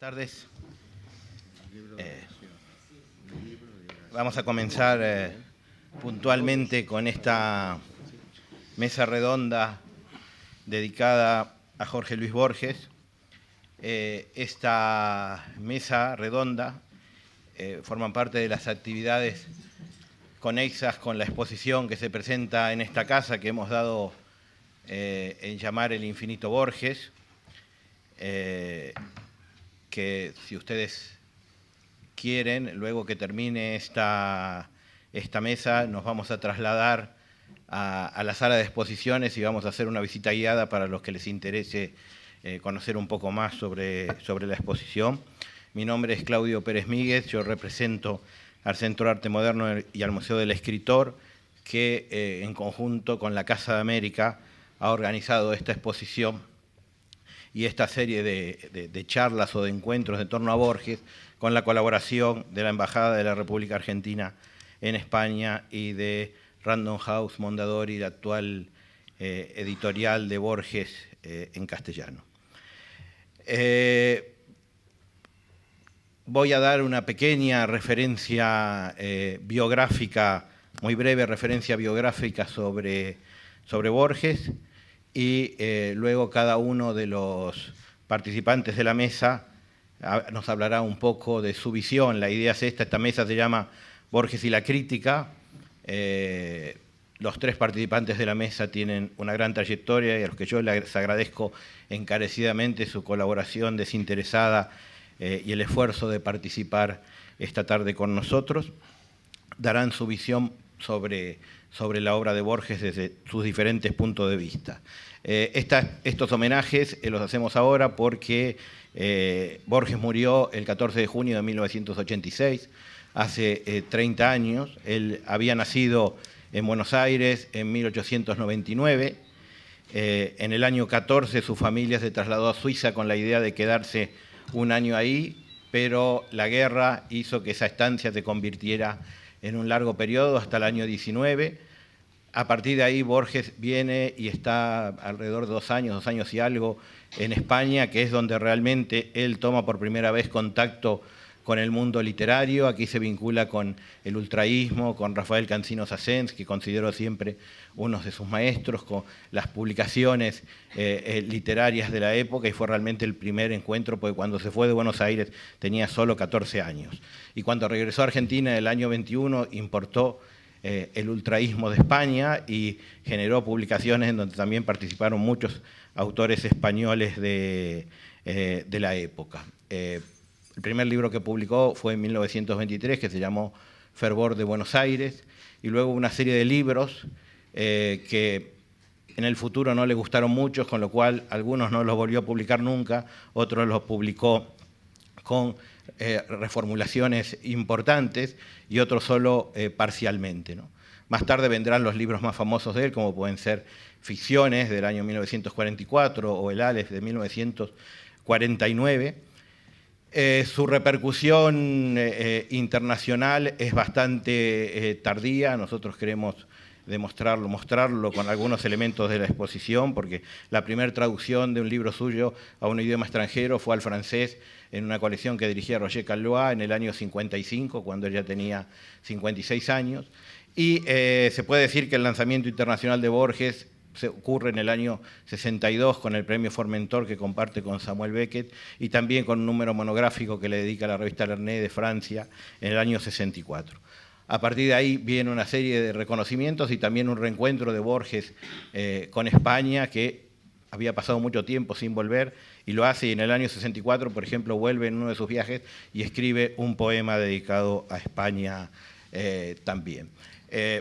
Tardes. Vamos a comenzar puntualmente con esta mesa redonda dedicada a Jorge Luis Borges. Esta mesa redonda forma parte de las actividades conexas con la exposición que se presenta en esta casa, que hemos dado en llamar El Infinito Borges, que si ustedes quieren, luego que termine esta mesa, nos vamos a trasladar a la sala de exposiciones y vamos a hacer una visita guiada para los que les interese conocer un poco más sobre la exposición. Mi nombre es Claudio Pérez Míguez, yo represento al Centro de Arte Moderno y al Museo del Escritor, que en conjunto con la Casa de América ha organizado esta exposición y esta serie de charlas o de encuentros en torno a Borges, con la colaboración de la Embajada de la República Argentina en España y de Random House Mondadori, la actual editorial de Borges en castellano. Voy a dar una pequeña referencia biográfica, muy breve referencia biográfica sobre Borges, y luego cada uno de los participantes de la mesa nos hablará un poco de su visión. La idea es esta mesa se llama Borges y la crítica. Los tres participantes de la mesa tienen una gran trayectoria y a los que yo les agradezco encarecidamente su colaboración desinteresada y el esfuerzo de participar esta tarde con nosotros. Darán su visión sobre la obra de Borges desde sus diferentes puntos de vista. Estos homenajes los hacemos ahora porque Borges murió el 14 de junio de 1986, hace 30 años. Él había nacido en Buenos Aires en 1899. En el año 14 su familia se trasladó a Suiza con la idea de quedarse un año ahí, pero la guerra hizo que esa estancia se convirtiera en un largo periodo hasta el año 19. A partir de ahí Borges viene y está alrededor de 2 años y algo en España, que es donde realmente él toma por primera vez contacto con el mundo literario. Aquí se vincula con el ultraísmo, con Rafael Cansino Sassens, que considero siempre uno de sus maestros, con las publicaciones literarias de la época, y fue realmente el primer encuentro, porque cuando se fue de Buenos Aires tenía solo 14 años. Y cuando regresó a Argentina en el año 21 importó el ultraísmo de España y generó publicaciones en donde también participaron muchos autores españoles de la época. El primer libro que publicó fue en 1923, que se llamó Fervor de Buenos Aires, y luego una serie de libros que en el futuro no le gustaron mucho, con lo cual algunos no los volvió a publicar nunca, otros los publicó con reformulaciones importantes y otros solo parcialmente, ¿no? Más tarde vendrán los libros más famosos de él, como pueden ser Ficciones del año 1944 o El Aleph de 1949. Su repercusión internacional es bastante tardía. Nosotros queremos mostrarlo con algunos elementos de la exposición, porque la primera traducción de un libro suyo a un idioma extranjero fue al francés en una colección que dirigía Roger Caillois en el año 55, cuando él ya tenía 56 años. Y se puede decir que el lanzamiento internacional de Borges se ocurre en el año 62 con el premio Formentor que comparte con Samuel Beckett, y también con un número monográfico que le dedica la revista Lernet de Francia en el año 64. A partir de ahí viene una serie de reconocimientos y también un reencuentro de Borges con España, que había pasado mucho tiempo sin volver, y lo hace, y en el año 64, por ejemplo, vuelve en uno de sus viajes y escribe un poema dedicado a España también.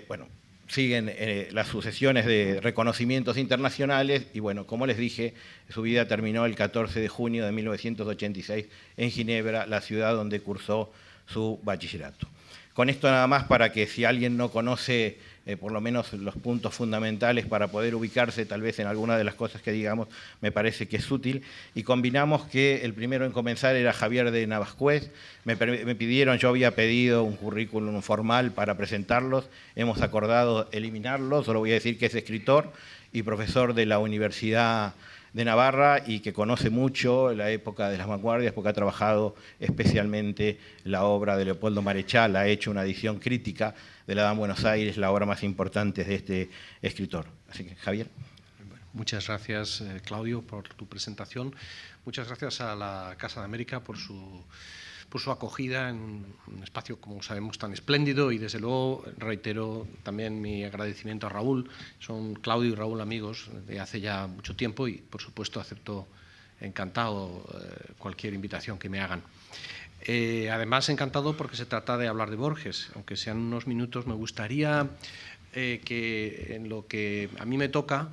Bueno, siguen las sucesiones de reconocimientos internacionales y, bueno, como les dije, su vida terminó el 14 de junio de 1986 en Ginebra, la ciudad donde cursó su bachillerato. Con esto nada más, para que si alguien no conoce por lo menos los puntos fundamentales para poder ubicarse tal vez en alguna de las cosas que digamos, me parece que es útil. Y combinamos que el primero en comenzar era Javier de Navascués. Me pidieron, yo había pedido un currículum formal para presentarlos, hemos acordado eliminarlo, solo voy a decir que es escritor y profesor de la Universidad de Navarra y que conoce mucho la época de las vanguardias porque ha trabajado especialmente la obra de Leopoldo Marechal, ha hecho una edición crítica de la Dama de Buenos Aires, la obra más importante de este escritor. Así que, Javier. Muchas gracias, Claudio, por tu presentación. Muchas gracias a la Casa de América por su acogida en un espacio, como sabemos, tan espléndido, y desde luego reitero también mi agradecimiento a Raúl. Son Claudio y Raúl amigos de hace ya mucho tiempo y, por supuesto, acepto encantado cualquier invitación que me hagan. Además, encantado porque se trata de hablar de Borges. Aunque sean unos minutos, me gustaría que en lo que a mí me toca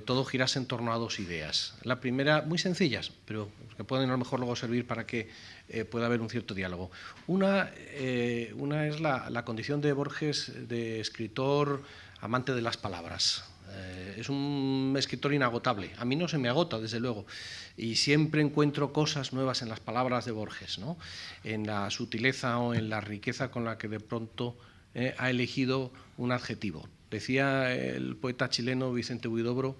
todo girase en torno a dos ideas. La primera, muy sencillas, pero que pueden a lo mejor luego servir para que pueda haber un cierto diálogo. Una es la condición de Borges de escritor amante de las palabras. Es un escritor inagotable. A mí no se me agota, desde luego, y siempre encuentro cosas nuevas en las palabras de Borges, ¿no? En la sutileza o en la riqueza con la que de pronto ha elegido un adjetivo. Decía el poeta chileno Vicente Huidobro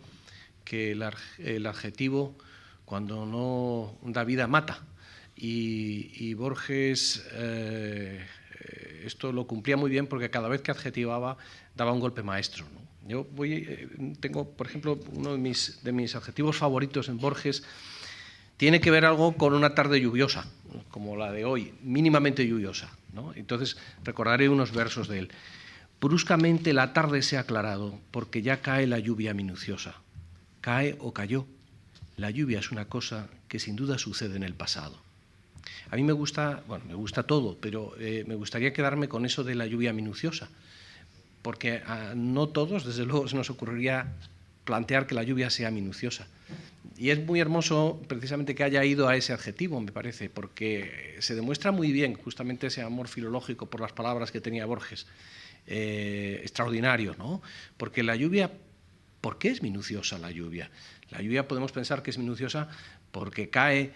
que el adjetivo, cuando no da vida, mata. Y Borges esto lo cumplía muy bien porque cada vez que adjetivaba daba un golpe maestro, ¿no? Yo tengo, por ejemplo, uno de mis adjetivos favoritos en Borges tiene que ver algo con una tarde lluviosa, como la de hoy, mínimamente lluviosa, ¿no? Entonces recordaré unos versos de él. Bruscamente la tarde se ha aclarado porque ya cae la lluvia minuciosa. Cae o cayó. La lluvia es una cosa que sin duda sucede en el pasado. A mí me gusta todo, pero me gustaría quedarme con eso de la lluvia minuciosa, porque a no todos, desde luego, se nos ocurriría plantear que la lluvia sea minuciosa. Y es muy hermoso precisamente que haya ido a ese adjetivo, me parece, porque se demuestra muy bien justamente ese amor filológico por las palabras que tenía Borges, extraordinario, ¿no? Porque la lluvia, ¿por qué es minuciosa la lluvia? La lluvia podemos pensar que es minuciosa porque cae,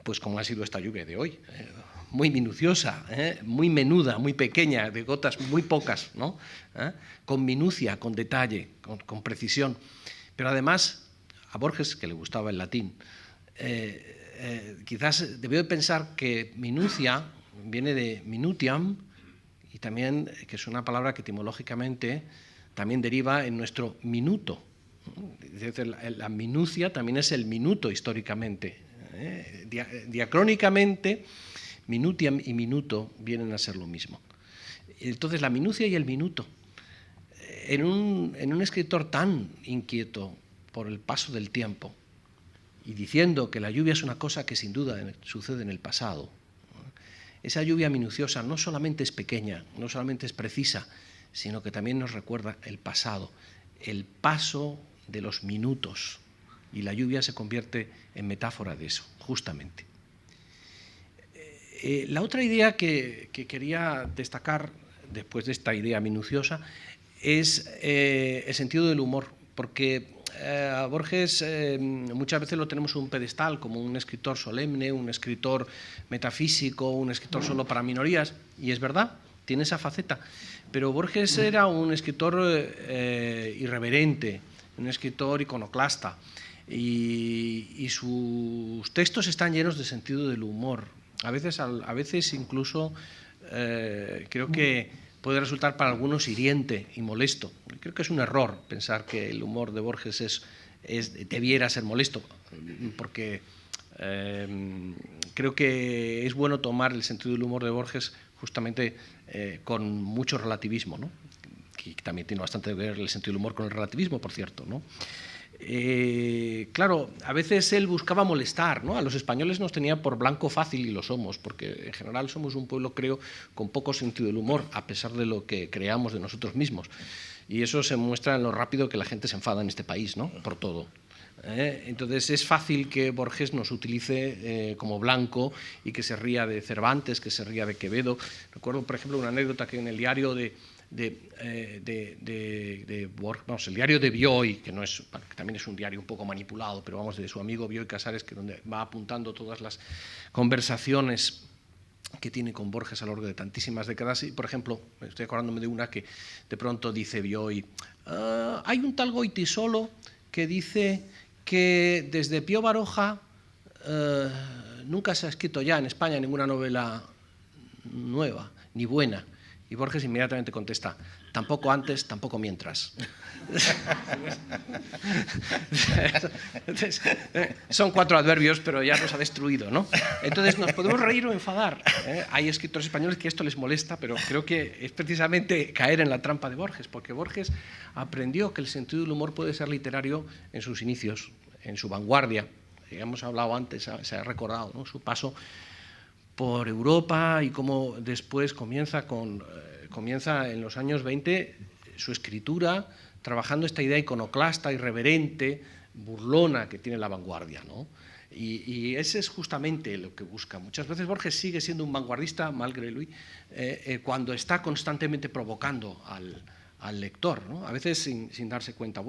pues como ha sido esta lluvia de hoy, muy minuciosa, muy menuda, muy pequeña, de gotas muy pocas, ¿no? Con minucia, con detalle, con precisión. Pero además, a Borges, que le gustaba el latín, quizás debió de pensar que minucia viene de minutiam, y también que es una palabra que etimológicamente también deriva en nuestro minuto. Es decir, la minucia también es el minuto históricamente. Diacrónicamente, minutiam y minuto vienen a ser lo mismo. Entonces, la minucia y el minuto, en un escritor tan inquieto por el paso del tiempo y diciendo que la lluvia es una cosa que sin duda sucede en el pasado, esa lluvia minuciosa no solamente es pequeña, no solamente es precisa, sino que también nos recuerda el pasado, el paso de los minutos, y la lluvia se convierte en metáfora de eso, justamente. La otra idea que quería destacar, después de esta idea minuciosa, es el sentido del humor, porque a Borges muchas veces lo tenemos en un pedestal como un escritor solemne, un escritor metafísico, un escritor solo para minorías, y es verdad, tiene esa faceta, pero Borges era un escritor irreverente, un escritor iconoclasta, y sus textos están llenos de sentido del humor. A veces incluso creo que puede resultar para algunos hiriente y molesto. Creo que es un error pensar que el humor de Borges debiera ser molesto, porque creo que es bueno tomar el sentido del humor de Borges justamente con mucho relativismo, ¿no? Que también tiene bastante que ver el sentido del humor con el relativismo, por cierto, ¿no? Claro, a veces él buscaba molestar, ¿no? A los españoles nos tenía por blanco fácil, y lo somos, porque en general somos un pueblo, creo, con poco sentido del humor, a pesar de lo que creamos de nosotros mismos. Y eso se muestra en lo rápido que la gente se enfada en este país, ¿no? Por todo. Entonces es fácil que Borges nos utilice como blanco y que se ría de Cervantes, que se ría de Quevedo. Recuerdo, por ejemplo, una anécdota que en el diario el diario de Bioy, que también es un diario un poco manipulado, pero vamos, de su amigo Bioy Casares, que donde va apuntando todas las conversaciones que tiene con Borges a lo largo de tantísimas décadas. Y, por ejemplo, estoy acordándome de una que de pronto dice Bioy, hay un tal Goytisolo que dice que desde Pío Baroja nunca se ha escrito ya en España ninguna novela nueva, ni buena. Y Borges inmediatamente contesta, tampoco antes, tampoco mientras. Entonces, son 4 adverbios, pero ya los ha destruido, ¿no? Entonces nos podemos reír o enfadar. Hay escritores españoles que esto les molesta, pero creo que es precisamente caer en la trampa de Borges, porque Borges aprendió que el sentido del humor puede ser literario en sus inicios, en su vanguardia. Hemos hablado antes, se ha recordado, ¿no?, su paso por Europa y cómo después comienza en los años 20 su escritura trabajando esta idea iconoclasta, irreverente, burlona que tiene la vanguardia, ¿no? Y ese es justamente lo que busca. Muchas veces Borges sigue siendo un vanguardista, malgré lui, cuando está constantemente provocando al lector, ¿no? A veces sin darse cuenta.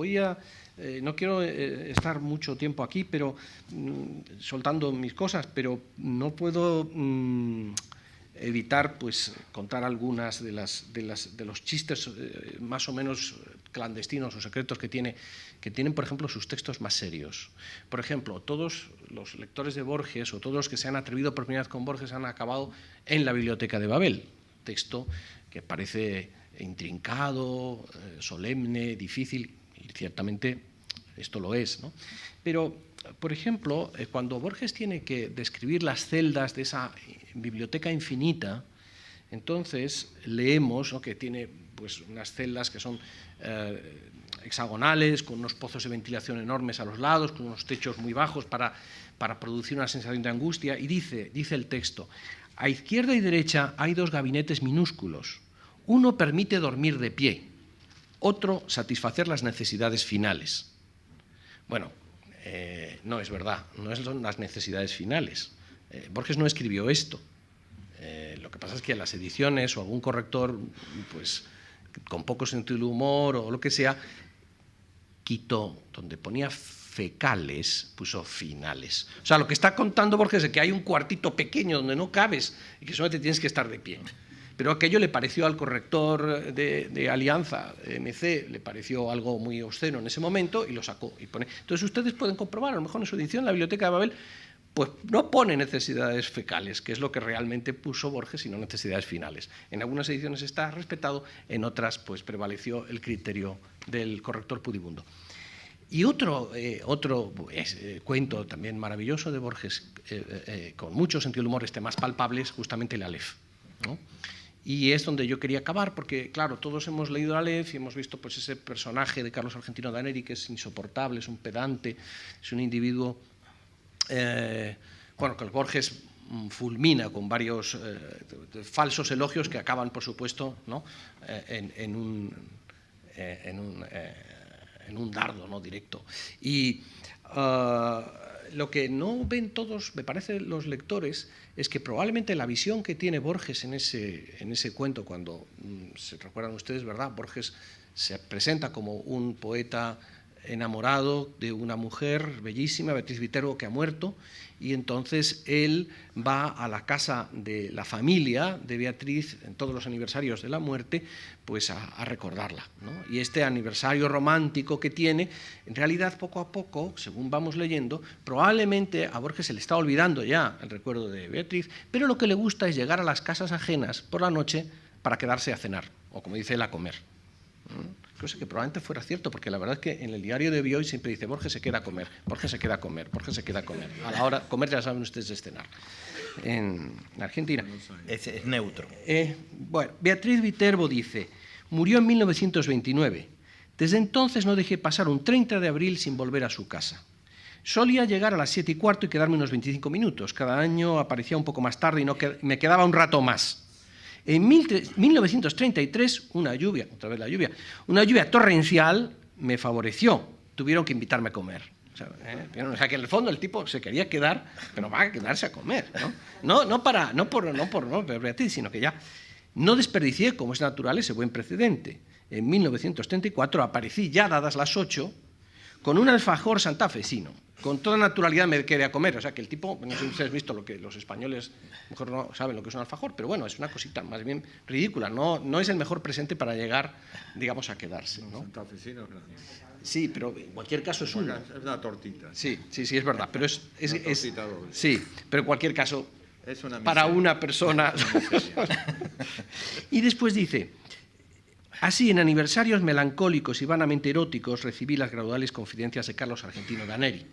No quiero estar mucho tiempo aquí, pero soltando mis cosas, pero no puedo evitar pues contar algunas de los chistes más o menos clandestinos o secretos que tienen, por ejemplo, sus textos más serios. Por ejemplo, todos los lectores de Borges o todos los que se han atrevido por primera vez con Borges han acabado en la Biblioteca de Babel, texto que parece intrincado, solemne, difícil, y ciertamente esto lo es, ¿no? Pero, por ejemplo, cuando Borges tiene que describir las celdas de esa biblioteca infinita, entonces leemos, ¿no?, que tiene pues unas celdas que son hexagonales, con unos pozos de ventilación enormes a los lados, con unos techos muy bajos para producir una sensación de angustia, y dice el texto, a izquierda y derecha hay 2 gabinetes minúsculos. Uno permite dormir de pie, otro satisfacer las necesidades finales. Bueno, no es verdad, no son las necesidades finales. Borges no escribió esto. Lo que pasa es que las ediciones o algún corrector, pues con poco sentido del humor o lo que sea, quitó donde ponía fecales, puso finales. O sea, lo que está contando Borges es que hay un cuartito pequeño donde no cabes y que solamente tienes que estar de pie. Pero aquello le pareció al corrector de Alianza, MC, le pareció algo muy obsceno en ese momento y lo sacó. Entonces ustedes pueden comprobar, a lo mejor en su edición, la Biblioteca de Babel, pues no pone necesidades fecales, que es lo que realmente puso Borges, sino necesidades finales. En algunas ediciones está respetado, en otras pues prevaleció el criterio del corrector pudibundo. Y otro cuento también maravilloso de Borges, con mucho sentido del humor, más palpable, es justamente el Aleph, ¿no? Y es donde yo quería acabar, porque, claro, todos hemos leído Aleph y hemos visto pues, ese personaje de Carlos Argentino Daneri, que es insoportable, es un pedante, es un individuo, que Borges fulmina con varios falsos elogios que acaban, por supuesto, ¿no?, en un dardo, ¿no?, directo. Y lo que no ven todos, me parece, los lectores, es que probablemente la visión que tiene Borges en ese cuento, cuando, se recuerdan ustedes, ¿verdad?, Borges se presenta como un poeta enamorado de una mujer bellísima, Beatriz Viterbo, que ha muerto, y entonces él va a la casa de la familia de Beatriz en todos los aniversarios de la muerte, pues a recordarla, ¿no? Y este aniversario romántico que tiene, en realidad poco a poco, según vamos leyendo, probablemente a Borges se le está olvidando ya el recuerdo de Beatriz, pero lo que le gusta es llegar a las casas ajenas por la noche para quedarse a cenar, o como dice él, a comer. Cosa que probablemente fuera cierto, porque la verdad es que en el diario de Bioy siempre dice Borges se queda a comer, Borges se queda a comer, Borges se queda a comer. A la hora de comer ya saben ustedes de cenar. En Argentina. Es neutro. Bueno, Beatriz Viterbo dice, murió en 1929. Desde entonces no dejé pasar un 30 de abril sin volver a su casa. Solía llegar a las 7:15 y quedarme unos 25 minutos. Cada año aparecía un poco más tarde y me quedaba un rato más. En 1933, una lluvia torrencial me favoreció. Tuvieron que invitarme a comer. O sea, que en el fondo el tipo se quería quedar, pero va a quedarse a comer, ¿no? No por Beatriz, sino que ya no desperdicié, como es natural, ese buen precedente. En 1934 aparecí ya dadas las 8, con un alfajor santafesino. Con toda naturalidad me quedé a comer, o sea que el tipo, no sé si ustedes han visto lo que los españoles mejor no saben lo que es un alfajor, pero bueno, es una cosita más bien ridícula, no es el mejor presente para llegar, digamos, a quedarse, ¿no? Santafesino, Sí, pero en cualquier caso es es una tortita. Sí, es verdad, pero es tortita doble. sí, pero en cualquier caso, Es una para miseria. una persona. Y después dice: así, en aniversarios melancólicos y vanamente eróticos, recibí las graduales confidencias de Carlos Argentino Daneri.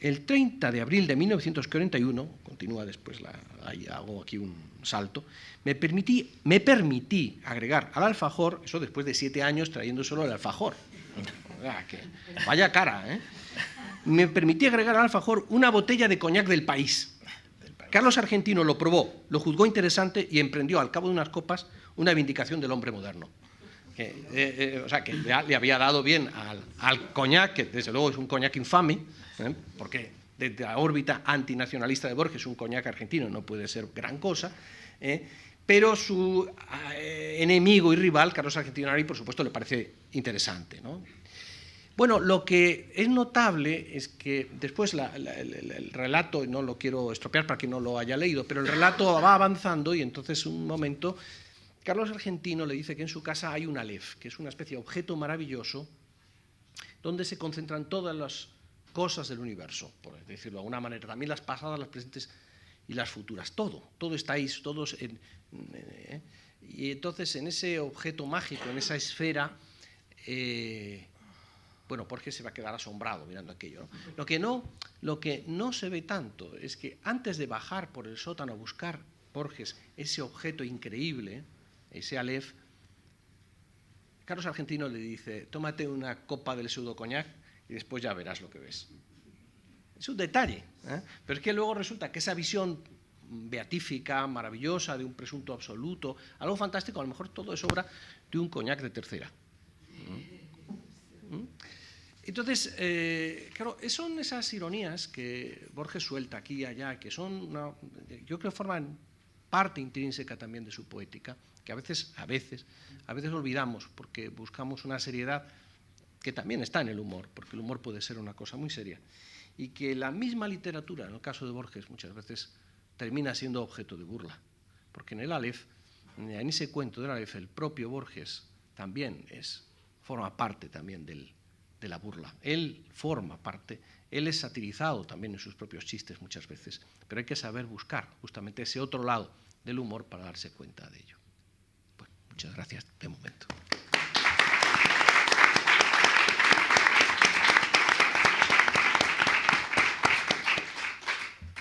El 30 de abril de 1941, continúa después, ahí hago aquí un salto, me permití agregar al alfajor, eso después de 7 años trayendo solo el alfajor. Vaya cara, ¿eh? Me permití agregar al alfajor una botella de coñac del país. Carlos Argentino lo probó, lo juzgó interesante y emprendió, al cabo de unas copas, una vindicación del hombre moderno. O sea, que le había dado bien al coñac, que desde luego es un coñac infame, porque desde la órbita antinacionalista de Borges un coñac argentino no puede ser gran cosa, pero su enemigo y rival, Carlos Argentino Daneri, por supuesto, le parece interesante, ¿no? Bueno, lo que es notable es que después el relato, no lo quiero estropear para quien no lo haya leído, pero el relato va avanzando y entonces un momento Carlos Argentino le dice que en su casa hay un Aleph, que es una especie de objeto maravilloso donde se concentran todas las cosas del universo, por decirlo de alguna manera, también las pasadas, las presentes y las futuras, todo está ahí, todos y entonces en ese objeto mágico, en esa esfera, bueno, Borges se va a quedar asombrado mirando aquello, ¿no? Lo que no se ve tanto es que antes de bajar por el sótano a buscar Borges ese objeto increíble, ese Aleph, Carlos Argentino le dice: tómate una copa del pseudo coñac y después ya verás lo que ves. Es un detalle, pero es que luego resulta que esa visión beatífica, maravillosa, de un presunto absoluto, algo fantástico, a lo mejor todo es obra de un coñac de tercera. Entonces, claro, son esas ironías que Borges suelta aquí y allá, que son, yo creo que forman parte intrínseca también de su poética, que a veces olvidamos porque buscamos una seriedad que también está en el humor, porque el humor puede ser una cosa muy seria, y que la misma literatura, en el caso de Borges, muchas veces termina siendo objeto de burla, porque en el Aleph, en ese cuento del Aleph, el propio Borges también forma parte también de la burla. Él forma parte, él es satirizado también en sus propios chistes muchas veces, pero hay que saber buscar justamente ese otro lado del humor para darse cuenta de ello. Bueno, muchas gracias de momento.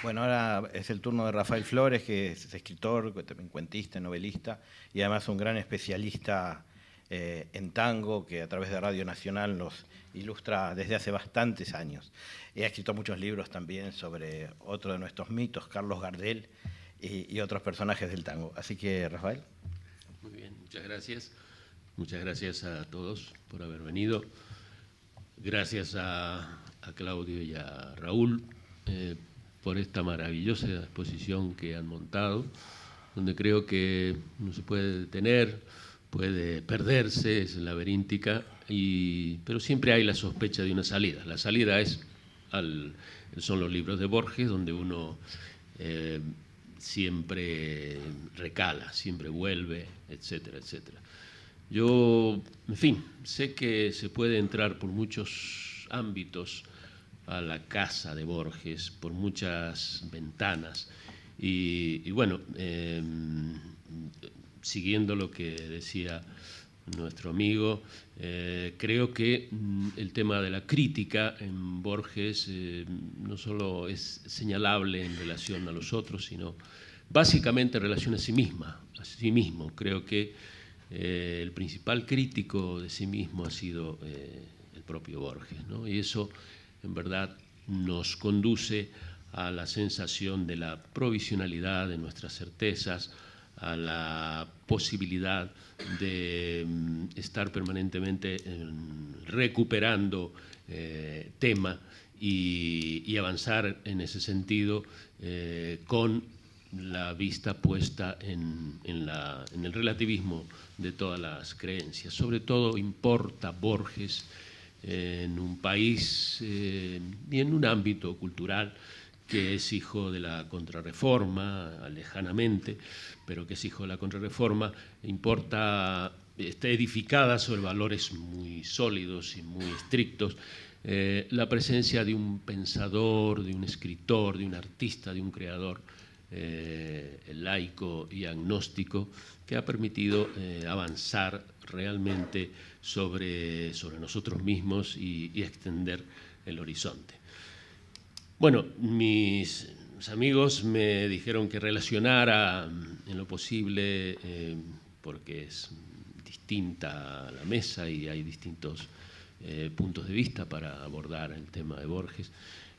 Bueno, ahora es el turno de Rafael Flores, que es escritor, también cuentista, novelista y además un gran especialista en tango, que a través de Radio Nacional nos ilustra desde hace bastantes años. Ha escrito muchos libros también sobre otro de nuestros mitos, Carlos Gardel, y otros personajes del tango. Así que, Rafael. Muy bien, muchas gracias. Muchas gracias a todos por haber venido. Gracias a Claudio y a Raúl por esta maravillosa exposición que han montado, donde creo que no se puede detener, puede perderse, es laberíntica, pero siempre hay la sospecha de una salida. La salida son los libros de Borges, donde uno siempre recala, siempre vuelve, etcétera, etcétera. Yo, en fin, sé que se puede entrar por muchos ámbitos a la casa de Borges, por muchas ventanas, y bueno, siguiendo lo que decía nuestro amigo, creo que el tema de la crítica en Borges no solo es señalable en relación a los otros, sino básicamente en relación a sí mismo. Creo que el principal crítico de sí mismo ha sido el propio Borges, ¿no? Y eso, en verdad, nos conduce a la sensación de la provisionalidad de nuestras certezas, a la posibilidad de estar permanentemente recuperando tema y avanzar en ese sentido con la vista puesta en el relativismo de todas las creencias. Sobre todo importa Borges en un país y en un ámbito cultural que es hijo de la Contrarreforma, lejanamente, pero que es hijo de la Contrarreforma, está edificada sobre valores muy sólidos y muy estrictos. La presencia de un pensador, de un escritor, de un artista, de un creador laico y agnóstico, que ha permitido avanzar realmente sobre nosotros mismos y extender el horizonte. Bueno, mis amigos me dijeron que relacionara en lo posible, porque es distinta la mesa y hay distintos puntos de vista para abordar el tema de Borges,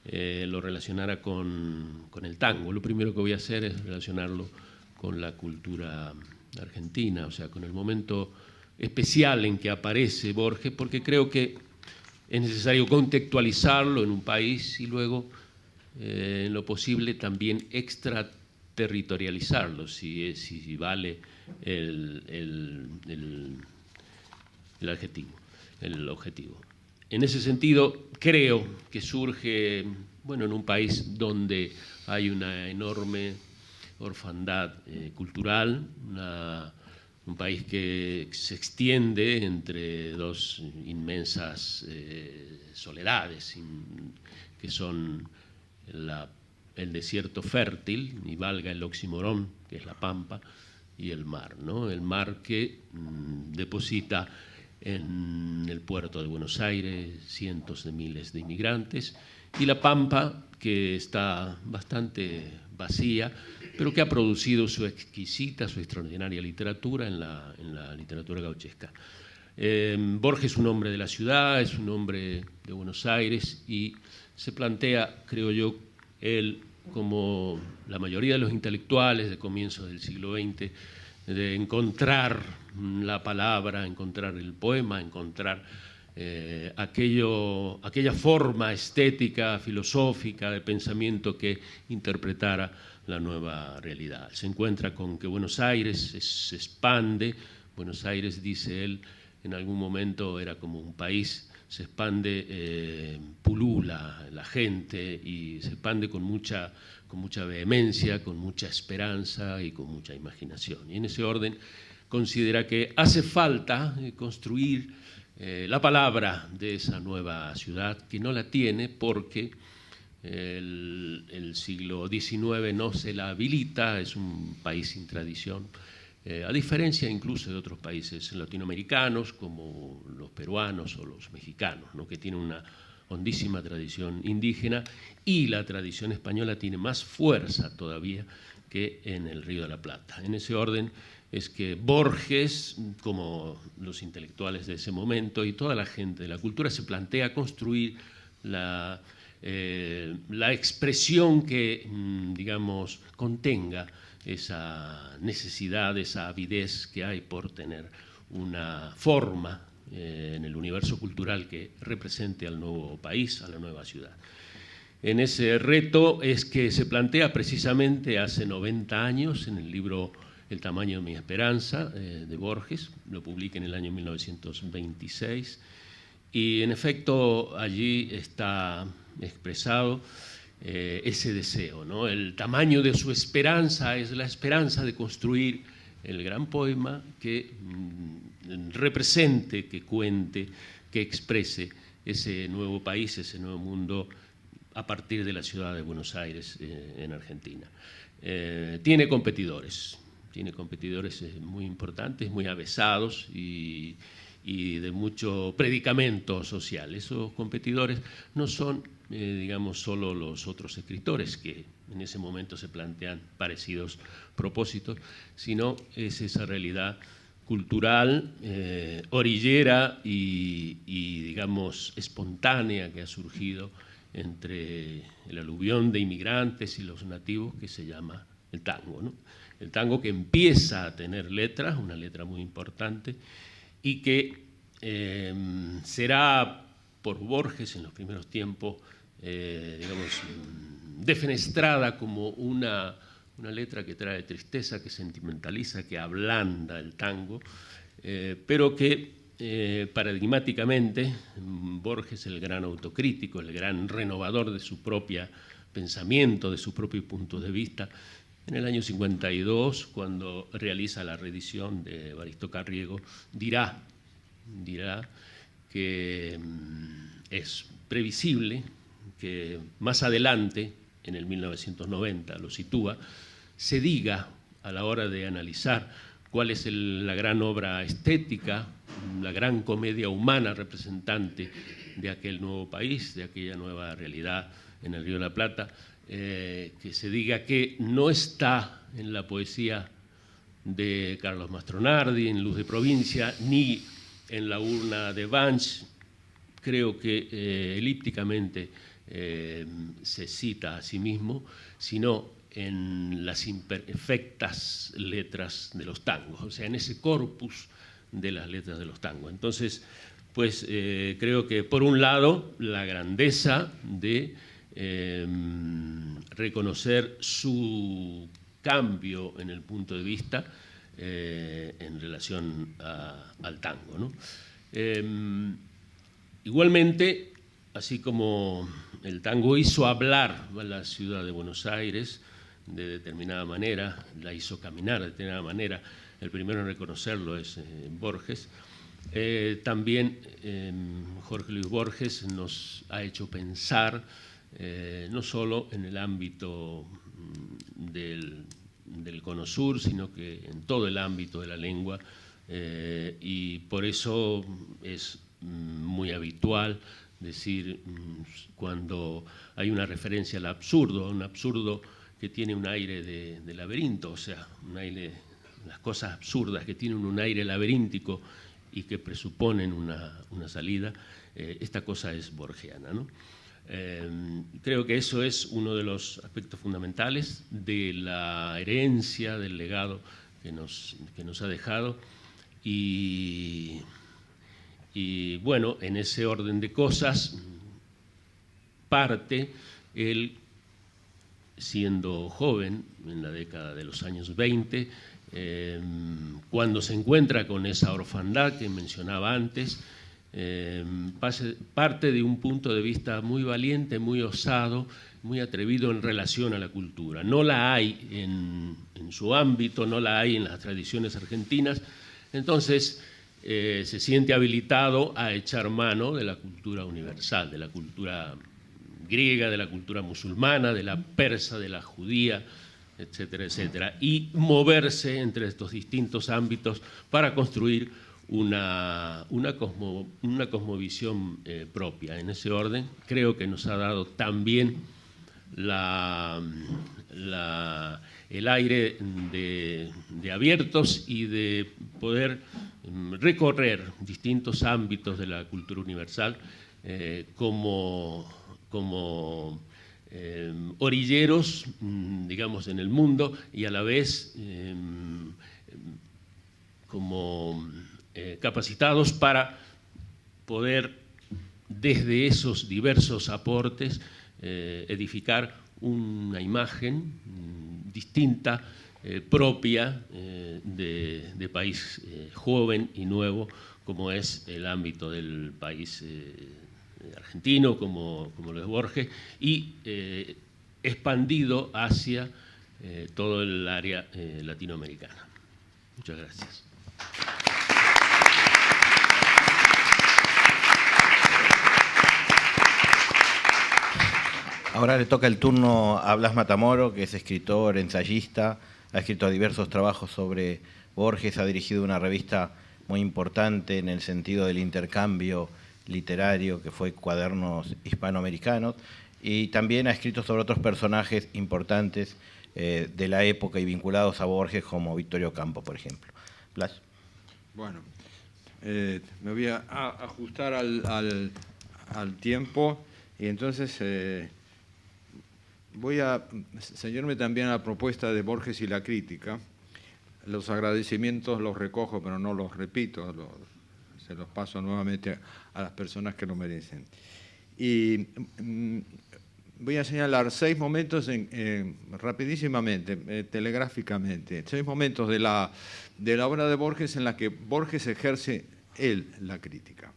lo relacionara con el tango. Lo primero que voy a hacer es relacionarlo con la cultura argentina, o sea, con el momento especial en que aparece Borges, porque creo que es necesario contextualizarlo en un país y luego, en lo posible, también extraterritorializarlo, si vale el objetivo. En ese sentido, creo que surge, bueno, en un país donde hay una enorme orfandad cultural, un país que se extiende entre dos inmensas soledades, que son el desierto fértil, y valga el oxímoron, que es la pampa, y el mar, ¿no? El mar que deposita en el puerto de Buenos Aires cientos de miles de inmigrantes, y la pampa, que está bastante vacía, pero que ha producido su exquisita, su extraordinaria literatura en la literatura gauchesca. Borges es un hombre de la ciudad, es un hombre de Buenos Aires, y se plantea, creo yo, él, como la mayoría de los intelectuales de comienzos del siglo XX, de encontrar la palabra, encontrar el poema, encontrar aquella forma estética, filosófica, de pensamiento que interpretara la nueva realidad. Se encuentra con que Buenos Aires se expande. Buenos Aires, dice él, en algún momento era como un país, se expande, pulula la gente y se expande con mucha vehemencia, con mucha esperanza y con mucha imaginación. Y en ese orden considera que hace falta construir la palabra de esa nueva ciudad, que no la tiene porque el siglo XIX no se la habilita, es un país sin tradición, a diferencia incluso de otros países latinoamericanos como los peruanos o los mexicanos, ¿no?, que tienen una hondísima tradición indígena, y la tradición española tiene más fuerza todavía que en el Río de la Plata. En ese orden es que Borges, como los intelectuales de ese momento y toda la gente de la cultura, se plantea construir la expresión que, digamos, contenga esa necesidad, esa avidez que hay por tener una forma en el universo cultural que represente al nuevo país, a la nueva ciudad. En ese reto es que se plantea precisamente hace 90 años en el libro El tamaño de mi esperanza, de Borges, lo publica en el año 1926, y en efecto allí está expresado ese deseo, ¿no? El tamaño de su esperanza es la esperanza de construir el gran poema que represente, que cuente, que exprese ese nuevo país, ese nuevo mundo a partir de la ciudad de Buenos Aires, en Argentina. Tiene competidores muy importantes, muy avesados y de mucho predicamento social. Esos competidores no son, digamos, solo los otros escritores que en ese momento se plantean parecidos propósitos, sino es esa realidad cultural, orillera y, digamos, espontánea que ha surgido entre el aluvión de inmigrantes y los nativos, que se llama el tango, ¿no? El tango, que empieza a tener letras, una letra muy importante, y que será por Borges en los primeros tiempos, digamos, defenestrada como una letra que trae tristeza, que sentimentaliza, que ablanda el tango, pero que paradigmáticamente, Borges, el gran autocrítico, el gran renovador de su propio pensamiento, de su propio punto de vista, en el año 52, cuando realiza la reedición de Evaristo Carriego, dirá que es previsible que más adelante, en el 1990, lo sitúa, se diga a la hora de analizar cuál es la gran obra estética, la gran comedia humana representante de aquel nuevo país, de aquella nueva realidad en el Río de la Plata, que se diga que no está en la poesía de Carlos Mastronardi, en Luz de Provincia, ni en La urna de Banch. Creo que elípticamente se cita a sí mismo, sino en las imperfectas letras de los tangos, o sea, en ese corpus de las letras de los tangos. Entonces, pues creo que por un lado la grandeza de reconocer su cambio en el punto de vista en relación al tango, ¿no? Igualmente, así como el tango hizo hablar a la ciudad de Buenos Aires de determinada manera, la hizo caminar de determinada manera, el primero en reconocerlo es Borges, también Jorge Luis Borges nos ha hecho pensar no solo en el ámbito del Cono Sur, sino que en todo el ámbito de la lengua, y por eso es muy habitual decir, cuando hay una referencia al absurdo, un absurdo que tiene un aire de laberinto, o sea, un aire, las cosas absurdas que tienen un aire laberíntico y que presuponen una salida, esta cosa es borgiana, ¿no? Creo que eso es uno de los aspectos fundamentales de la herencia, del legado que nos ha dejado, y bueno, en ese orden de cosas parte él, siendo joven, en la década de los años 20, cuando se encuentra con esa orfandad que mencionaba antes, parte de un punto de vista muy valiente, muy osado, muy atrevido en relación a la cultura. No la hay en su ámbito, no la hay en las tradiciones argentinas, entonces se siente habilitado a echar mano de la cultura universal, de la cultura griega, de la cultura musulmana, de la persa, de la judía, etcétera, etcétera, y moverse entre estos distintos ámbitos para construir una cosmovisión propia. En ese orden, creo que nos ha dado también el aire de abiertos y de poder recorrer distintos ámbitos de la cultura universal como orilleros, digamos, en el mundo, y a la vez como capacitados para poder, desde esos diversos aportes, edificar una imagen distinta, propia de país joven y nuevo, como es el ámbito del país argentino, como lo es Borges, y expandido hacia todo el área latinoamericana. Muchas gracias. Ahora le toca el turno a Blas Matamoro, que es escritor, ensayista, ha escrito diversos trabajos sobre Borges, ha dirigido una revista muy importante en el sentido del intercambio literario, que fue Cuadernos Hispanoamericanos, y también ha escrito sobre otros personajes importantes de la época y vinculados a Borges, como Victorio Campo, por ejemplo. Blas. Bueno, me voy a ajustar al tiempo, y entonces voy a ceñirme también a la propuesta de Borges y la crítica. Los agradecimientos los recojo, pero no los repito, se los paso nuevamente a las personas que lo merecen. Y voy a señalar 6 momentos rapidísimamente, telegráficamente, 6 momentos de la obra de Borges en la que Borges ejerce la crítica.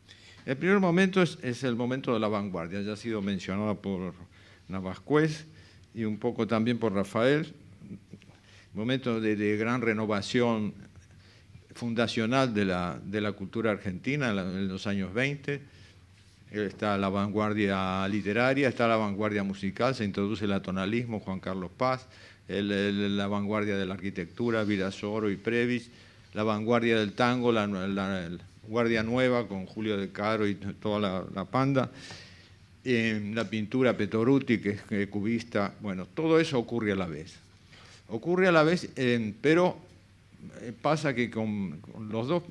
El primer momento es el momento de la vanguardia, ya ha sido mencionado por Navascués y un poco también por Rafael, momento de gran renovación fundacional de la cultura argentina en los años 20. Está la vanguardia literaria, está la vanguardia musical, se introduce el atonalismo, Juan Carlos Paz, la vanguardia de la arquitectura, Virasoro y Previs, la vanguardia del tango, la Guardia Nueva con Julio De Caro y toda la panda, la pintura Petoruti, que es cubista. Bueno, todo eso ocurre a la vez. Ocurre a la vez, pero pasa que con los dos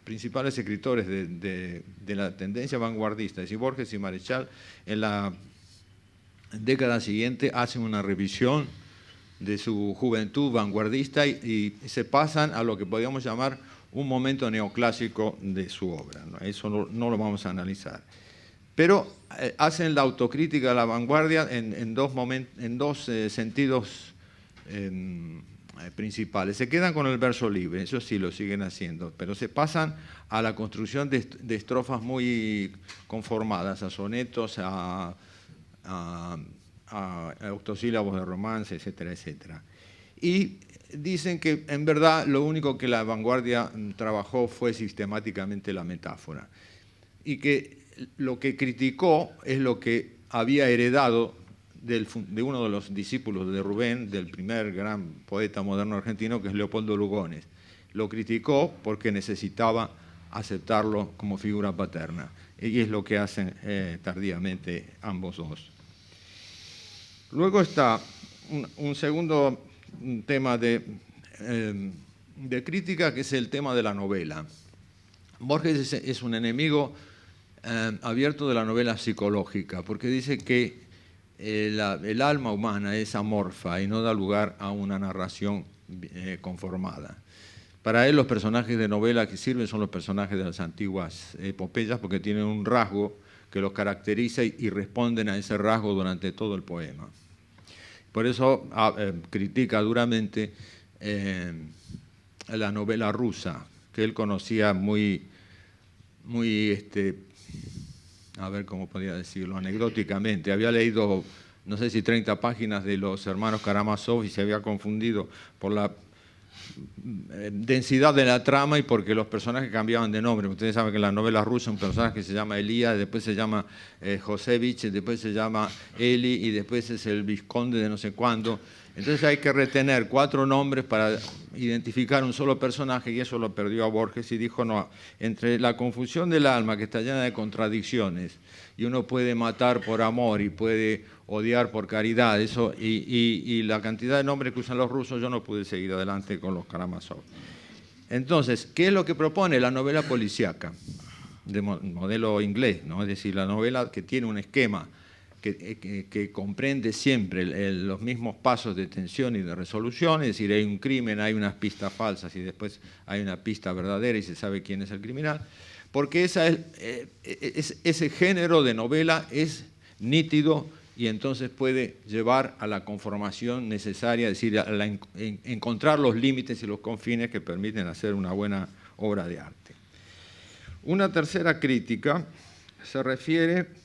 principales escritores de la tendencia vanguardista, es decir, Borges y Marechal, en la década siguiente hacen una revisión de su juventud vanguardista y se pasan a lo que podríamos llamar un momento neoclásico de su obra, ¿no? Eso no lo vamos a analizar. Pero hacen la autocrítica de la vanguardia en dos sentidos principales. Se quedan con el verso libre, eso sí lo siguen haciendo, pero se pasan a la construcción de estrofas muy conformadas, a sonetos, a octosílabos de romance, etcétera, etcétera. Y dicen que en verdad lo único que la vanguardia trabajó fue sistemáticamente la metáfora y que lo que criticó es lo que había heredado de uno de los discípulos de Rubén, del primer gran poeta moderno argentino, que es Leopoldo Lugones. Lo criticó porque necesitaba aceptarlo como figura paterna, y es lo que hacen tardíamente ambos dos. Luego está un segundo tema de crítica, que es el tema de la novela. Borges es un enemigo abierto de la novela psicológica, porque dice que el alma humana es amorfa y no da lugar a una narración conformada. Para él los personajes de novela que sirven son los personajes de las antiguas epopeyas, porque tienen un rasgo que los caracteriza y responden a ese rasgo durante todo el poema. Por eso critica duramente la novela rusa, que él conocía muy a ver cómo podría decirlo, anecdóticamente. Había leído, no sé si 30 páginas de los hermanos Karamazov y se había confundido por la densidad de la trama y porque los personajes cambiaban de nombre. Ustedes saben que en la novela rusa un personaje se llama Elías, después se llama Josevich, después se llama Eli y después es el vizconde de no sé cuándo. Entonces hay que retener 4 nombres para identificar un solo personaje y eso lo perdió a Borges y dijo no, entre la confusión del alma que está llena de contradicciones y uno puede matar por amor y puede odiar por caridad, eso y la cantidad de nombres que usan los rusos, yo no pude seguir adelante con los Karamazov. Entonces, ¿qué es lo que propone la novela policíaca de modelo inglés, ¿no? Es decir, la novela que tiene un esquema que comprende siempre los mismos pasos de tensión y de resolución, es decir, hay un crimen, hay unas pistas falsas y después hay una pista verdadera y se sabe quién es el criminal, porque ese género de novela es nítido y entonces puede llevar a la conformación necesaria, es decir, encontrar los límites y los confines que permiten hacer una buena obra de arte. Una tercera crítica se refiere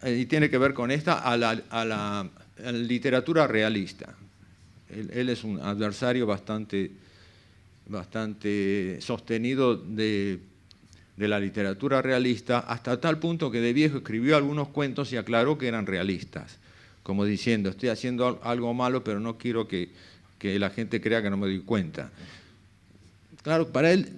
y tiene que ver con esta, a la literatura realista. Él es un adversario bastante sostenido de la literatura realista, hasta tal punto que de viejo escribió algunos cuentos y aclaró que eran realistas, como diciendo, estoy haciendo algo malo, pero no quiero que la gente crea que no me doy cuenta. Claro, para él,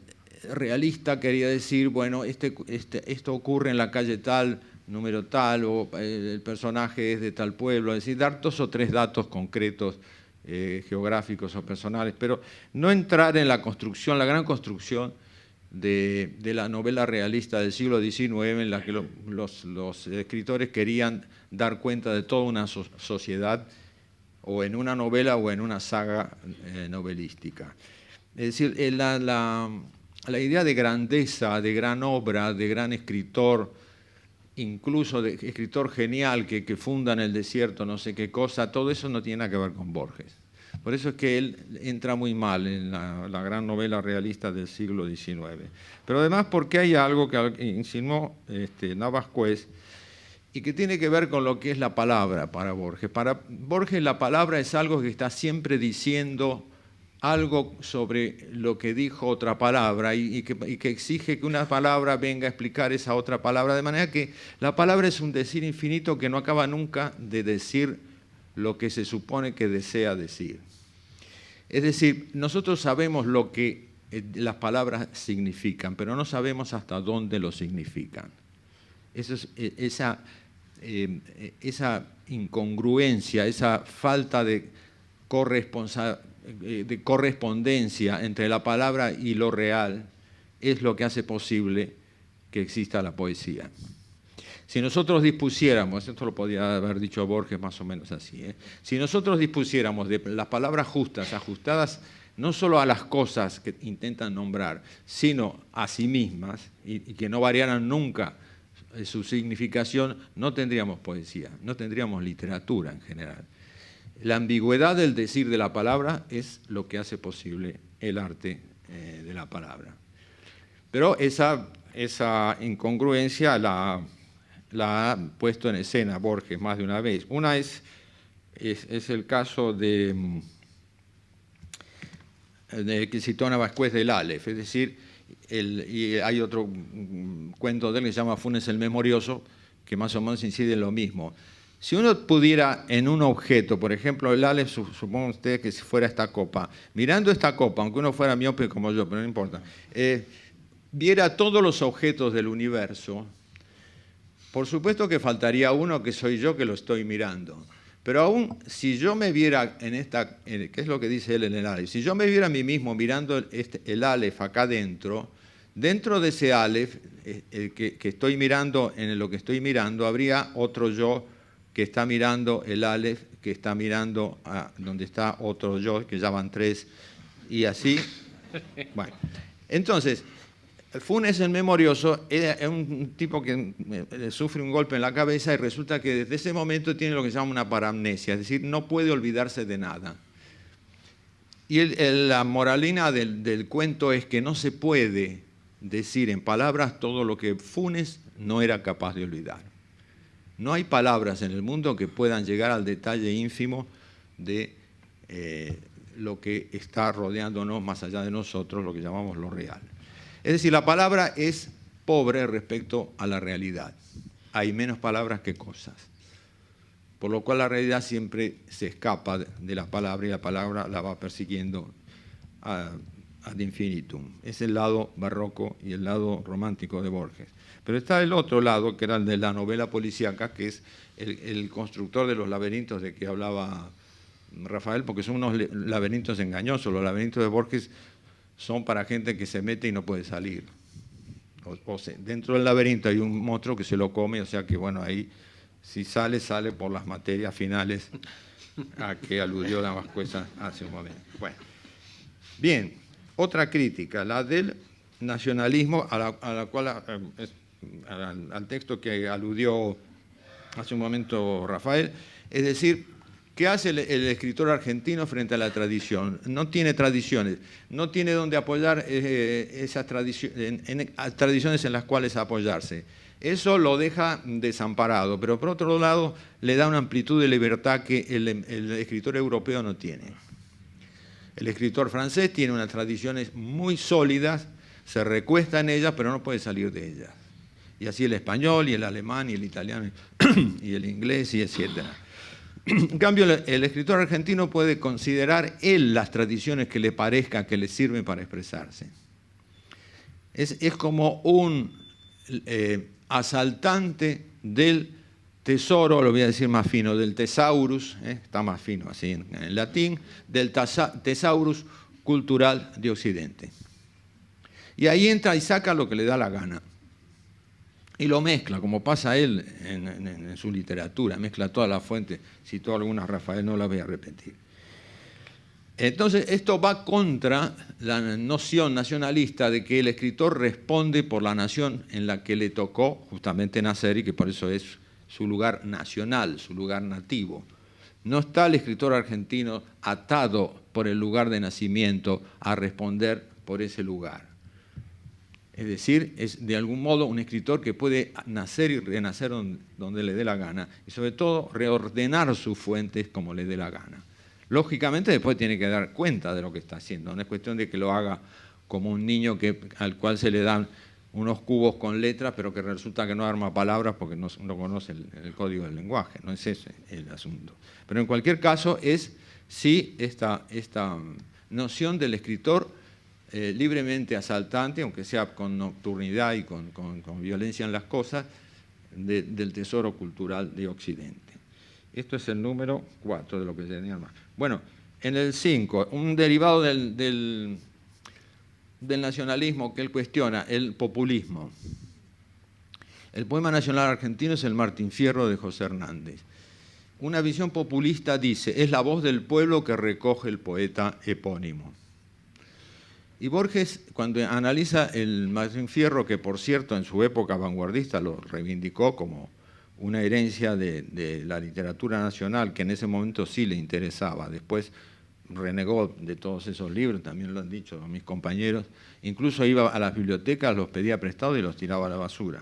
realista quería decir, bueno, esto ocurre en la calle tal, número tal, o el personaje es de tal pueblo, es decir, dar 2 o 3 datos concretos, geográficos o personales, pero no entrar en la construcción, la gran construcción de la novela realista del siglo XIX, en la que los escritores querían dar cuenta de toda una sociedad, o en una novela o en una saga novelística. Es decir, la idea de grandeza, de gran obra, de gran escritor, incluso de escritor genial que funda en el desierto no sé qué cosa, todo eso no tiene nada que ver con Borges. Por eso es que él entra muy mal en la gran novela realista del siglo XIX. Pero además porque hay algo que insinuó Navascués y que tiene que ver con lo que es la palabra para Borges. Para Borges la palabra es algo que está siempre diciendo algo sobre lo que dijo otra palabra y que exige que una palabra venga a explicar esa otra palabra, de manera que la palabra es un decir infinito que no acaba nunca de decir lo que se supone que desea decir. Es decir, nosotros sabemos lo que las palabras significan, pero no sabemos hasta dónde lo significan. Esa incongruencia, esa falta de correspondencia entre la palabra y lo real es lo que hace posible que exista la poesía. Si nosotros dispusiéramos, esto lo podía haber dicho Borges más o menos así, si nosotros dispusiéramos de las palabras justas, ajustadas no solo a las cosas que intentan nombrar, sino a sí mismas, y que no variaran nunca su significación, no tendríamos poesía, no tendríamos literatura en general. La ambigüedad del decir de la palabra es lo que hace posible el arte de la palabra. Pero esa incongruencia la ha puesto en escena Borges más de una vez. Una es el caso de que citó Navascués del Aleph, es decir, y hay otro cuento de él que se llama Funes el Memorioso, que más o menos incide en lo mismo. Si uno pudiera en un objeto, por ejemplo, el Aleph, supongan ustedes que si fuera esta copa, mirando esta copa, aunque uno fuera miope como yo, pero no importa, viera todos los objetos del universo, por supuesto que faltaría uno que soy yo que lo estoy mirando. Pero aún si yo me viera ¿qué es lo que dice él en el Aleph? Si yo me viera a mí mismo mirando el Aleph acá dentro de ese Aleph, que estoy mirando, en lo que estoy mirando, habría otro yo que está mirando el Aleph, que está mirando a donde está otro yo, que ya van tres, y así. Bueno, entonces, Funes el Memorioso es un tipo que sufre un golpe en la cabeza y resulta que desde ese momento tiene lo que se llama una paramnesia, es decir, no puede olvidarse de nada. Y la moralina del cuento es que no se puede decir en palabras todo lo que Funes no era capaz de olvidar. No hay palabras en el mundo que puedan llegar al detalle ínfimo de lo que está rodeándonos más allá de nosotros, lo que llamamos lo real. Es decir, la palabra es pobre respecto a la realidad. Hay menos palabras que cosas. Por lo cual la realidad siempre se escapa de la palabra y la palabra la va persiguiendo ad infinitum. Es el lado barroco y el lado romántico de Borges. Pero está el otro lado, que era el de la novela policíaca, que es el constructor de los laberintos de que hablaba Rafael, porque son unos laberintos engañosos. Los laberintos de Borges son para gente que se mete y no puede salir. Dentro del laberinto hay un monstruo que se lo come, o sea que bueno, ahí si sale por las materias finales a que aludió Navascués hace un momento. Bueno, bien, otra crítica, la del nacionalismo, al texto que aludió hace un momento Rafael, es decir, ¿qué hace el escritor argentino frente a la tradición? No tiene tradiciones, no tiene donde apoyar esas tradiciones en las cuales apoyarse. Eso lo deja desamparado, pero por otro lado le da una amplitud de libertad que el escritor europeo no tiene. El escritor francés tiene unas tradiciones muy sólidas, se recuesta en ellas, pero no puede salir de ellas. Y así el español, y el alemán, y el italiano, y el inglés, y etcétera. En cambio, el escritor argentino puede considerar él las tradiciones que le parezca que le sirven para expresarse. Es como un asaltante del tesoro, lo voy a decir más fino, del thesaurus, está más fino así en latín, del thesaurus cultural de Occidente. Y ahí entra y saca lo que le da la gana. Y lo mezcla, como pasa él en su literatura, mezcla todas las fuentes, citó algunas Rafael, no las voy a repetir. Entonces, esto va contra la noción nacionalista de que el escritor responde por la nación en la que le tocó justamente nacer y que por eso es su lugar nacional, su lugar nativo. No está el escritor argentino atado por el lugar de nacimiento a responder por ese lugar. Es decir, es de algún modo un escritor que puede nacer y renacer donde le dé la gana y sobre todo reordenar sus fuentes como le dé la gana. Lógicamente después tiene que dar cuenta de lo que está haciendo, no es cuestión de que lo haga como un niño al cual se le dan unos cubos con letras pero que resulta que no arma palabras porque no conoce el código del lenguaje, no es ese el asunto. Pero en cualquier caso es sí esta noción del escritor libremente asaltante, aunque sea con nocturnidad y con violencia en las cosas, del tesoro cultural de Occidente. Esto es el número 4 de lo que tenía más. Bueno, en el 5, un derivado del nacionalismo que él cuestiona, el populismo. El poema nacional argentino es el Martín Fierro de José Hernández. Una visión populista dice, es la voz del pueblo que recoge el poeta epónimo. Y Borges, cuando analiza el Martín Fierro, que por cierto en su época vanguardista lo reivindicó como una herencia de la literatura nacional, que en ese momento sí le interesaba, después renegó de todos esos libros, también lo han dicho mis compañeros, incluso iba a las bibliotecas, los pedía prestados y los tiraba a la basura.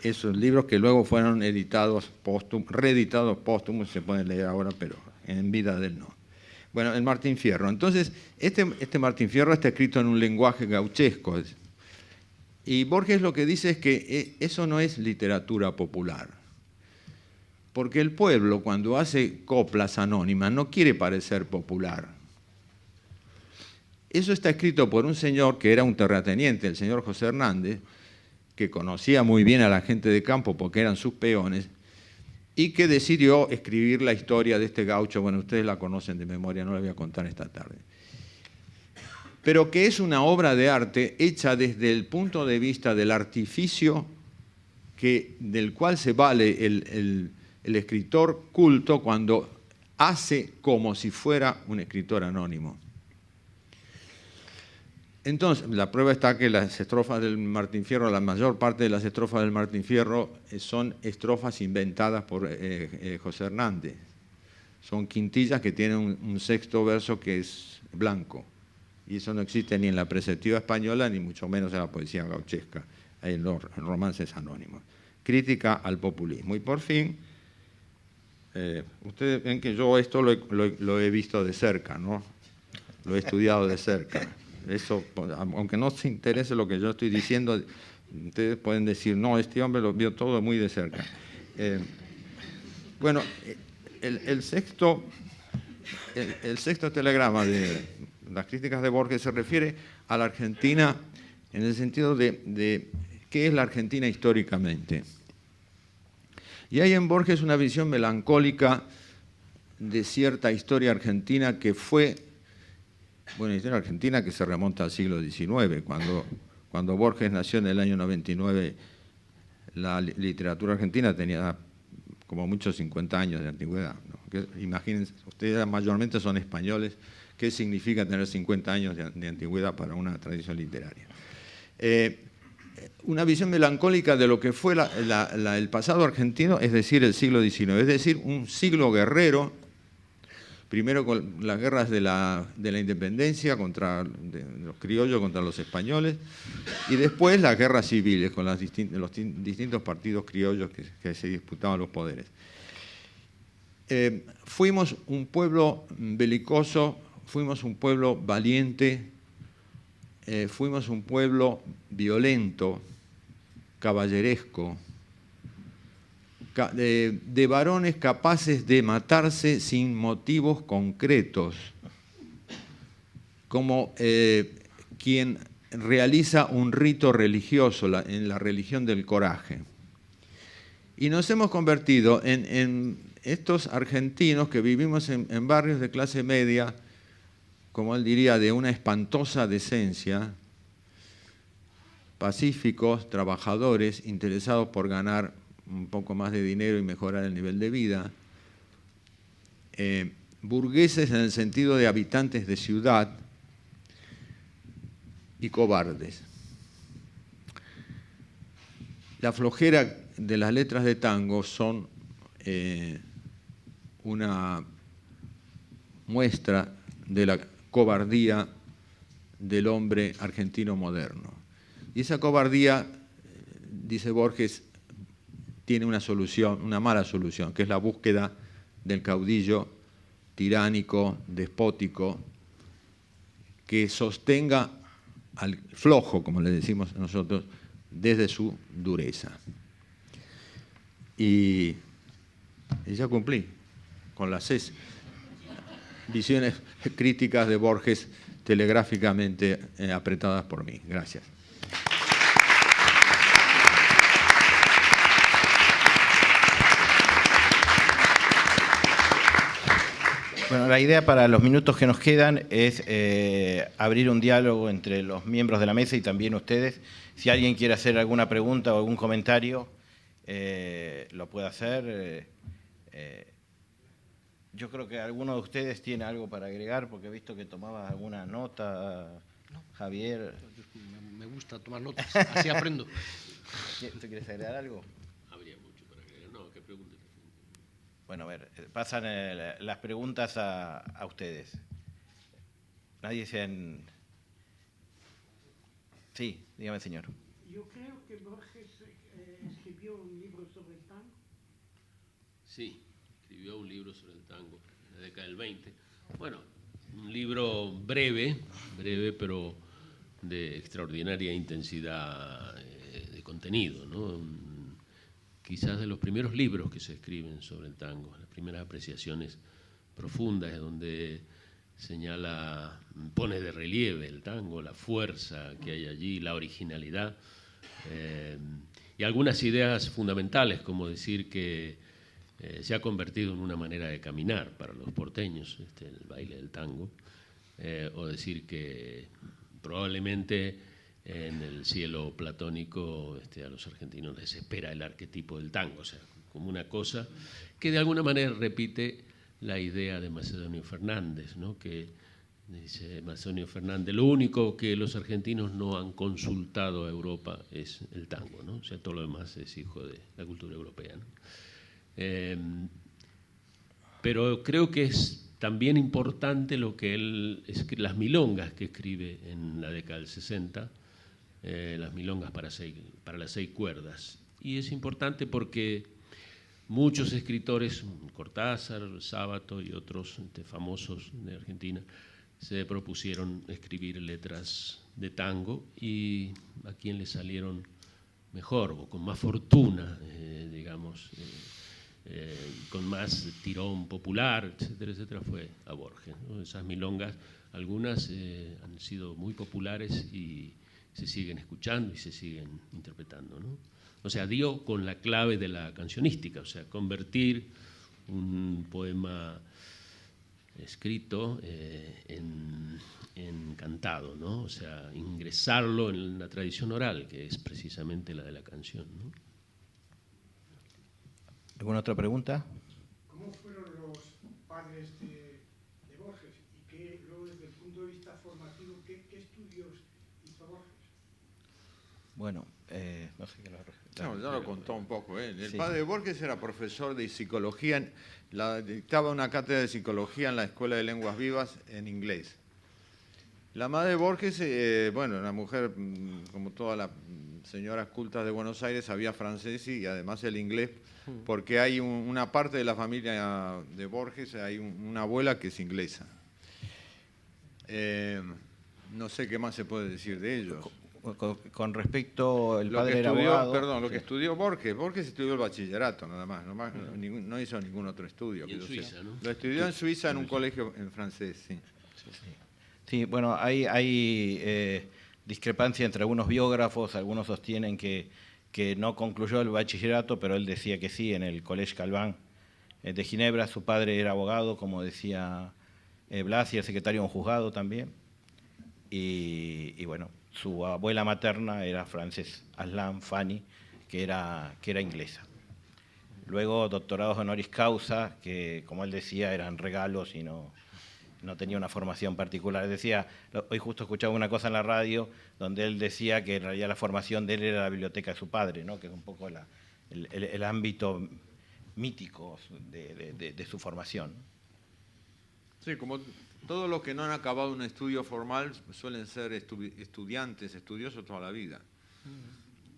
Esos libros que luego fueron reeditados póstumos, se pueden leer ahora, pero en vida de él no. Bueno, el Martín Fierro. Entonces, este Martín Fierro está escrito en un lenguaje gauchesco. Y Borges lo que dice es que eso no es literatura popular. Porque el pueblo, cuando hace coplas anónimas, no quiere parecer popular. Eso está escrito por un señor que era un terrateniente, el señor José Hernández, que conocía muy bien a la gente de campo porque eran sus peones, y que decidió escribir la historia de este gaucho. Bueno, ustedes la conocen de memoria, no la voy a contar esta tarde. Pero que es una obra de arte hecha desde el punto de vista del artificio del cual se vale el escritor culto cuando hace como si fuera un escritor anónimo. Entonces, la prueba está que las estrofas del Martín Fierro, la mayor parte de las estrofas del Martín Fierro son estrofas inventadas por José Hernández. Son quintillas que tienen un sexto verso que es blanco. Y eso no existe ni en la preceptiva española, ni mucho menos en la poesía gauchesca, en los romances anónimos. Crítica al populismo. Y por fin, ustedes ven que yo esto lo he visto de cerca, ¿no? Lo he estudiado de cerca. Eso, aunque no se interese lo que yo estoy diciendo, ustedes pueden decir, no, este hombre lo vio todo muy de cerca. Bueno, el sexto telegrama de las críticas de Borges se refiere a la Argentina en el sentido de qué es la Argentina históricamente. Y hay en Borges una visión melancólica de cierta historia argentina que fue, bueno, historia argentina que se remonta al siglo XIX, cuando Borges nació en el año 99, la literatura argentina tenía como muchos 50 años de antigüedad, ¿no? Imagínense, ustedes mayormente son españoles, ¿qué significa tener 50 años de antigüedad para una tradición literaria? Una visión melancólica de lo que fue el pasado argentino, es decir, el siglo XIX, es decir, un siglo guerrero, primero con las guerras de la independencia contra los criollos, contra los españoles, y después las guerras civiles con los distintos partidos criollos que se disputaban los poderes. Fuimos un pueblo belicoso, fuimos un pueblo valiente, fuimos un pueblo violento, caballeresco, de varones capaces de matarse sin motivos concretos, como quien realiza un rito religioso en la religión del coraje. Y nos hemos convertido en estos argentinos que vivimos en barrios de clase media, como él diría, de una espantosa decencia, pacíficos, trabajadores, interesados por ganar un poco más de dinero y mejorar el nivel de vida, burgueses en el sentido de habitantes de ciudad y cobardes. La flojera de las letras de tango son una muestra de la cobardía del hombre argentino moderno. Y esa cobardía, dice Borges, tiene una solución, una mala solución, que es la búsqueda del caudillo tiránico, despótico, que sostenga al flojo, como le decimos nosotros, desde su dureza. Y ya cumplí con las 6 visiones críticas de Borges telegráficamente apretadas por mí. Gracias. Bueno, la idea para los minutos que nos quedan es abrir un diálogo entre los miembros de la mesa y también ustedes. Si alguien quiere hacer alguna pregunta o algún comentario, lo puede hacer. Yo creo que alguno de ustedes tiene algo para agregar, porque he visto que tomaba alguna nota, no. Javier. Me gusta tomar notas, así aprendo. ¿Tú quieres agregar algo? Habría mucho para agregar. No, que pregunte. Bueno, a ver, pasan las preguntas a ustedes. Nadie se han... Sí, dígame, señor. Yo creo que Borges escribió un libro sobre el tango. Sí, escribió un libro sobre el tango en la década del 20. Bueno, un libro breve, pero de extraordinaria intensidad de contenido, ¿no? Quizás de los primeros libros que se escriben sobre el tango, las primeras apreciaciones profundas, donde señala, pone de relieve el tango, la fuerza que hay allí, la originalidad, y algunas ideas fundamentales, como decir que se ha convertido en una manera de caminar para los porteños, el baile del tango, o decir que probablemente en el cielo platónico a los argentinos les espera el arquetipo del tango, o sea, como una cosa que de alguna manera repite la idea de Macedonio Fernández, ¿no? Que dice Macedonio Fernández, lo único que los argentinos no han consultado a Europa es el tango, ¿no? O sea, todo lo demás es hijo de la cultura europea, ¿no? Pero creo que es también importante lo que él las milongas que escribe en la década del 60, las milongas para las 6 cuerdas. Y es importante porque muchos escritores, Cortázar, Sábato y otros famosos de Argentina, se propusieron escribir letras de tango y a quien le salieron mejor o con más fortuna, digamos, con más tirón popular, etcétera, etcétera, fue a Borges, ¿no? Esas milongas, algunas han sido muy populares y se siguen escuchando y se siguen interpretando, ¿no? O sea, dio con la clave de la cancionística, o sea, convertir un poema escrito en cantado, ¿no? O sea, ingresarlo en la tradición oral, que es precisamente la de la canción, ¿no? ¿Alguna otra pregunta? ¿Cómo fueron los padres de Borges? Y qué, luego, desde el punto de vista formativo, ¿qué estudios hizo Borges? Bueno, no sé qué lo... No, ya lo contó un poco él. El Sí. padre de Borges era profesor de psicología, dictaba una cátedra de psicología en la Escuela de Lenguas Vivas en inglés. La madre de Borges, bueno, una mujer, como todas las señoras cultas de Buenos Aires, sabía francés y además el inglés, porque hay una parte de la familia de Borges, hay una abuela que es inglesa. No sé qué más se puede decir de ellos. Con respecto, el padre era abogado. Perdón, lo que estudió Borges estudió el bachillerato nada más, no hizo ningún otro estudio. Y en Suiza, ¿no? Lo estudió en Suiza en un colegio en francés, sí. Sí, bueno, hay discrepancia entre algunos biógrafos, algunos sostienen que no concluyó el bachillerato, pero él decía que sí, en el Collège Calvin de Ginebra. Su padre era abogado, como decía Blas, y el secretario de un juzgado también. Y bueno, su abuela materna era Frances Aslan Fanny, que era inglesa. Luego doctorados honoris causa, que como él decía eran regalos y no tenía una formación particular. Decía, hoy justo escuchaba una cosa en la radio donde él decía que en realidad la formación de él era la biblioteca de su padre, ¿no? Que es un poco el ámbito míticos de su formación. Sí, como todos los que no han acabado un estudio formal suelen ser estudiantes, estudiosos toda la vida.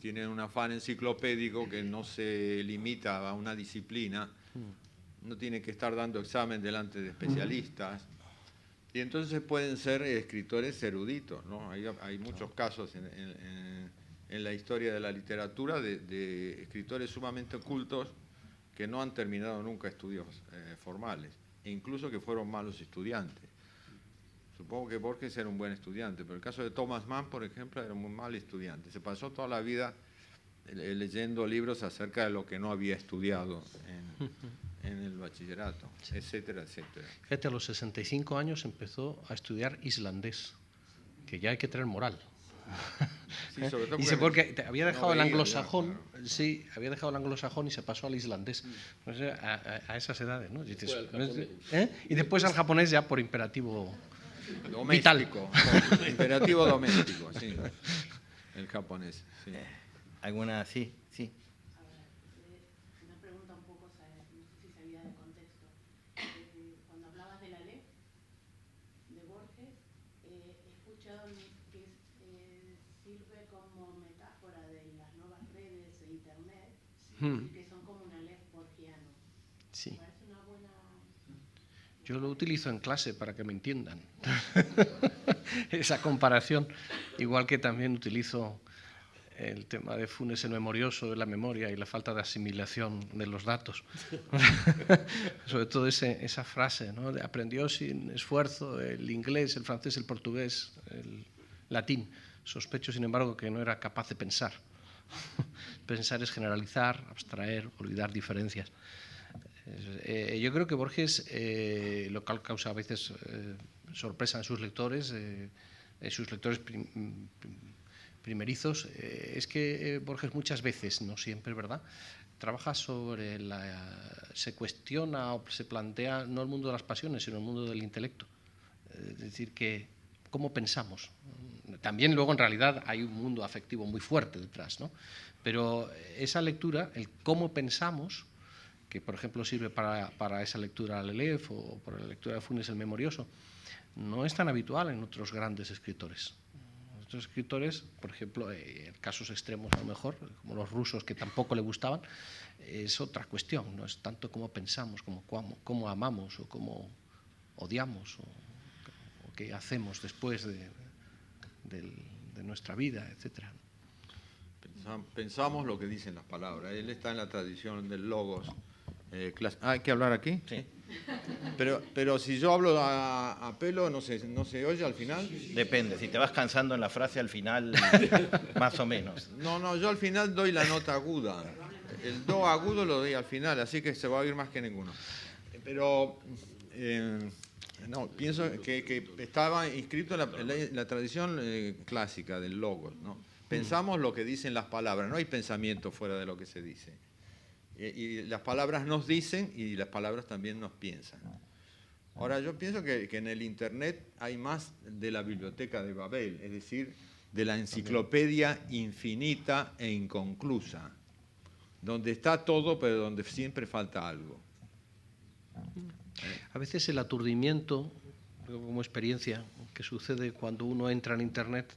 Tienen un afán enciclopédico que no se limita a una disciplina, no tiene que estar dando examen delante de especialistas, y entonces pueden ser escritores eruditos, ¿no? Hay muchos casos en la historia de la literatura de escritores sumamente cultos que no han terminado nunca estudios formales, e incluso que fueron malos estudiantes. Supongo que Borges era un buen estudiante, pero el caso de Thomas Mann, por ejemplo, era un muy mal estudiante. Se pasó toda la vida leyendo libros acerca de lo que no había estudiado en el bachillerato, etcétera, etcétera. Fíjate, a los 65 años empezó a estudiar islandés, que ya hay que tener moral. Sí, sobre todo porque había dejado el anglosajón, ya, claro. Sí, había dejado el anglosajón y se pasó al islandés. O sea, a esas edades, ¿no? Y después al japonés ya por imperativo doméstico, imperativo doméstico, sí. El japonés, sí. ¿Alguna? Sí, sí. Una pregunta un poco, no sé si salía de contexto. Cuando hablabas de la ley de Borges, he escuchado que sirve como metáfora de las nuevas redes e internet, que son como una ley borgiana. Sí. ¿Me parece una buena...? Yo lo utilizo en clase para que me entiendan. Esa comparación, igual que también utilizo el tema de Funes el memorioso, de la memoria y la falta de asimilación de los datos. Sobre todo esa frase, ¿no? De aprendió sin esfuerzo el inglés, el francés, el portugués, el latín. Sospecho, sin embargo, que no era capaz de pensar. Pensar es generalizar, abstraer, olvidar diferencias. Yo creo que Borges, lo que causa a veces sorpresa en sus lectores primerizos, es que Borges muchas veces, no siempre, ¿verdad?, trabaja sobre se cuestiona o se plantea no el mundo de las pasiones, sino el mundo del intelecto. Es decir, que cómo pensamos. También luego en realidad hay un mundo afectivo muy fuerte detrás, ¿no? Pero esa lectura, el cómo pensamos, que por ejemplo sirve para esa lectura a Lelef o para la lectura de Funes el memorioso, no es tan habitual en otros grandes escritores. Otros escritores, por ejemplo, en casos extremos a lo mejor, como los rusos que tampoco le gustaban, es otra cuestión, no es tanto cómo pensamos, como cómo amamos o cómo odiamos o qué hacemos después de nuestra vida, etc. Pensamos lo que dicen las palabras. Él está en la tradición del logos. ¿Hay que hablar aquí? Sí. Pero si yo hablo a pelo, ¿no se oye al final? Depende, si te vas cansando en la frase al final, más o menos. No, yo al final doy la nota aguda. El do agudo lo doy al final, así que se va a oír más que ninguno. Pero no, pienso que estaba inscrito en la tradición clásica del logos, ¿no? Pensamos lo que dicen las palabras, no hay pensamiento fuera de lo que se dice. Y las palabras nos dicen y las palabras también nos piensan. Ahora, yo pienso que en el Internet hay más de la biblioteca de Babel, es decir, de la enciclopedia infinita e inconclusa, donde está todo, pero donde siempre falta algo. A veces el aturdimiento, como experiencia, que sucede cuando uno entra en Internet,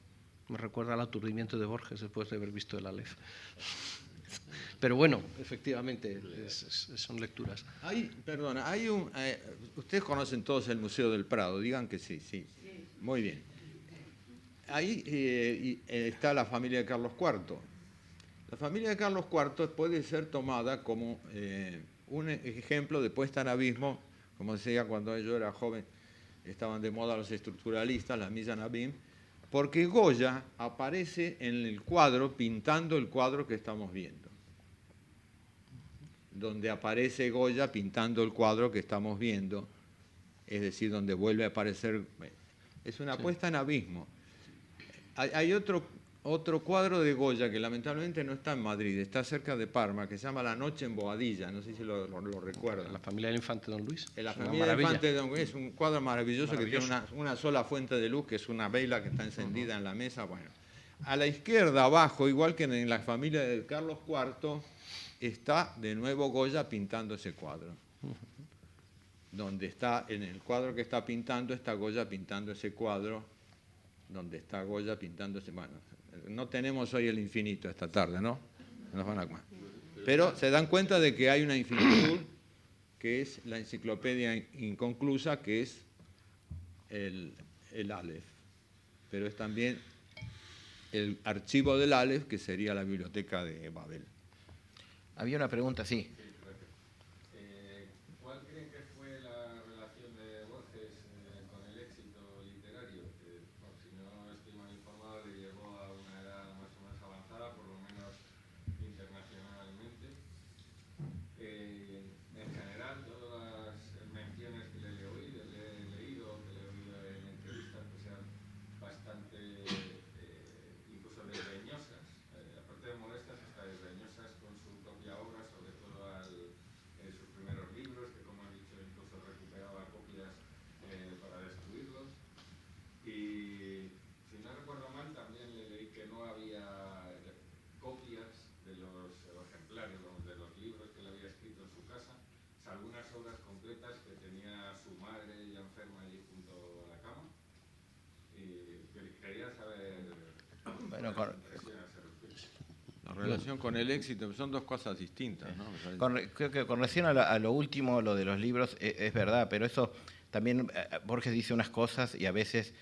me recuerda al aturdimiento de Borges después de haber visto el Aleph. Pero bueno, efectivamente, son lecturas. Ustedes conocen todos el Museo del Prado, digan que sí. Muy bien. Ahí está la familia de Carlos IV. La familia de Carlos IV puede ser tomada como un ejemplo de puesta en abismo, como decía cuando yo era joven, estaban de moda los estructuralistas, la Mizan Abim, porque Goya aparece en el cuadro pintando el cuadro que estamos viendo. Donde aparece Goya pintando el cuadro que estamos viendo, es decir, donde vuelve a aparecer, es una puesta en abismo. Hay otro cuadro de Goya que lamentablemente no está en Madrid, está cerca de Parma, que se llama La noche en Boadilla, no sé si lo recuerdan. La familia del infante Don Luis. La familia del infante Don Luis es un cuadro maravilloso que tiene una sola fuente de luz, que es una vela que está encendida en la mesa. Bueno, a la izquierda, abajo, igual que en la familia de Carlos IV, está de nuevo Goya pintando ese cuadro. Donde está, en el cuadro que está pintando, está Goya pintando ese cuadro, donde está Goya pintando ese... Bueno, no tenemos hoy el infinito esta tarde, ¿no? Nos van a... Pero se dan cuenta de que hay una infinitud, que es la enciclopedia inconclusa, que es el Aleph. Pero es también el archivo del Aleph, que sería la biblioteca de Babel. Había una pregunta, sí. ¿Cuál creen que fue la relación de Borges con el éxito literario? Que, bueno, si no estoy mal informado, le llegó a una edad más o menos avanzada, por lo menos internacionalmente. En general, todas las menciones que le he leído, que le he oído en entrevistas, pues sean bastante, incluso desdeñosas, aparte de modestas, hasta desdeñosas con su propia obra, sobre todo sus primeros libros, que como he dicho, incluso recuperaba copias para destruirlos. Y si no recuerdo mal, también le leí que no había copias de los ejemplares, de los libros que le había escrito en su casa, algunas obras completas que tenía su madre ya enferma allí junto a la cama. Y quería saber... Bueno, la relación con el éxito son dos cosas distintas, ¿no? creo que con relación a lo último, lo de los libros, es verdad, pero eso también Borges dice unas cosas y a veces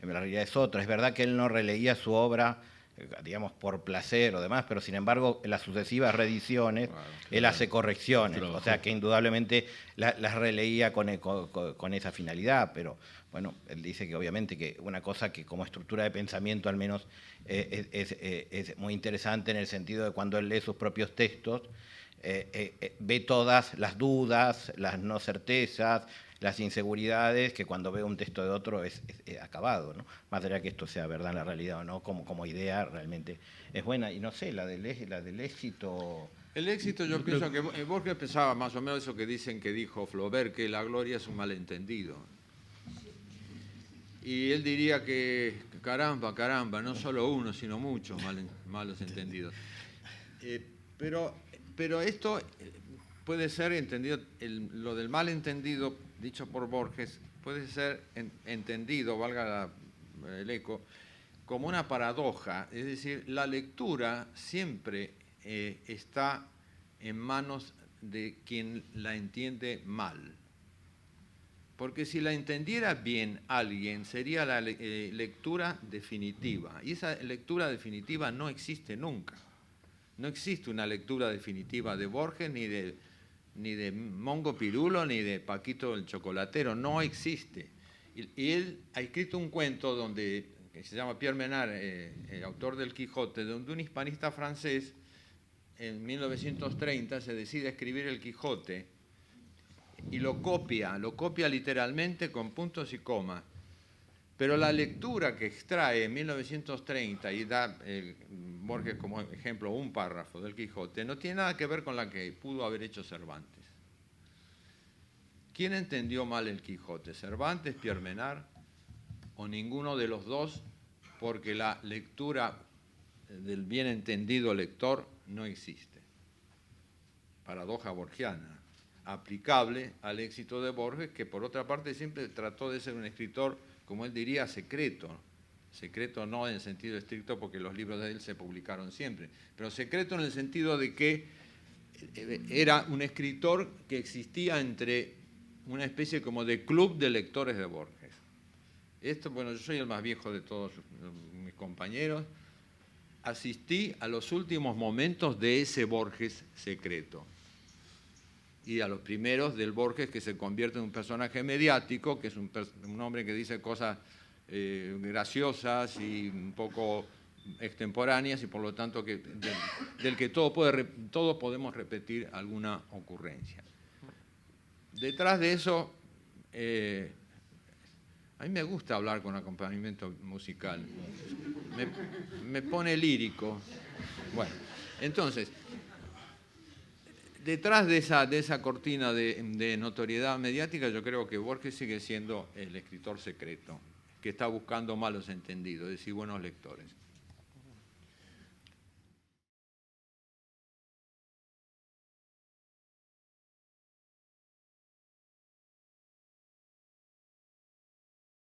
en la realidad es otra. Es verdad que él no releía su obra, digamos, por placer o demás, pero sin embargo en las sucesivas reediciones él hace correcciones, o sea que indudablemente las releía con esa finalidad, pero bueno, él dice que obviamente que una cosa que como estructura de pensamiento al menos es muy interesante en el sentido de cuando él lee sus propios textos, ve todas las dudas, las no certezas, las inseguridades, que cuando ve un texto de otro es acabado, ¿no? Más allá que esto sea verdad en la realidad o no, como idea realmente es buena. Y no sé, la del éxito... El éxito, yo pienso que Borges pensaba más o menos eso que dicen que dijo Flaubert, que la gloria es un malentendido. Y él diría que caramba, no solo uno, sino muchos malos entendidos. Pero esto puede ser entendido, lo del malentendido dicho por Borges, puede ser entendido, valga el eco, como una paradoja. Es decir, la lectura siempre está en manos de quien la entiende mal. Porque si la entendiera bien alguien, sería la lectura definitiva. Y esa lectura definitiva no existe nunca. No existe una lectura definitiva de Borges, ni de Mongo Pirulo, ni de Paquito el Chocolatero. No existe. Y él ha escrito un cuento que se llama Pierre Menard, el autor del Quijote, donde un hispanista francés, en 1930, se decide a escribir el Quijote, y lo copia literalmente con puntos y comas. Pero la lectura que extrae en 1930 y da Borges como ejemplo un párrafo del Quijote no tiene nada que ver con la que pudo haber hecho Cervantes. ¿Quién entendió mal el Quijote? ¿Cervantes, Pierre Menard o ninguno de los dos? Porque la lectura del bien entendido lector no existe. Paradoja borgiana, aplicable al éxito de Borges, que por otra parte siempre trató de ser un escritor, como él diría, secreto. Secreto no en el sentido estricto porque los libros de él se publicaron siempre, pero secreto en el sentido de que era un escritor que existía entre una especie como de club de lectores de Borges. Esto, bueno, yo soy el más viejo de todos mis compañeros. Asistí a los últimos momentos de ese Borges secreto y a los primeros del Borges que se convierte en un personaje mediático, que es un hombre que dice cosas graciosas y un poco extemporáneas y por lo tanto del que todos podemos repetir alguna ocurrencia. Detrás de eso, a mí me gusta hablar con acompañamiento musical, me pone lírico. Bueno, entonces, detrás de esa cortina de notoriedad mediática, yo creo que Borges sigue siendo el escritor secreto, que está buscando malos entendidos, es decir, buenos lectores.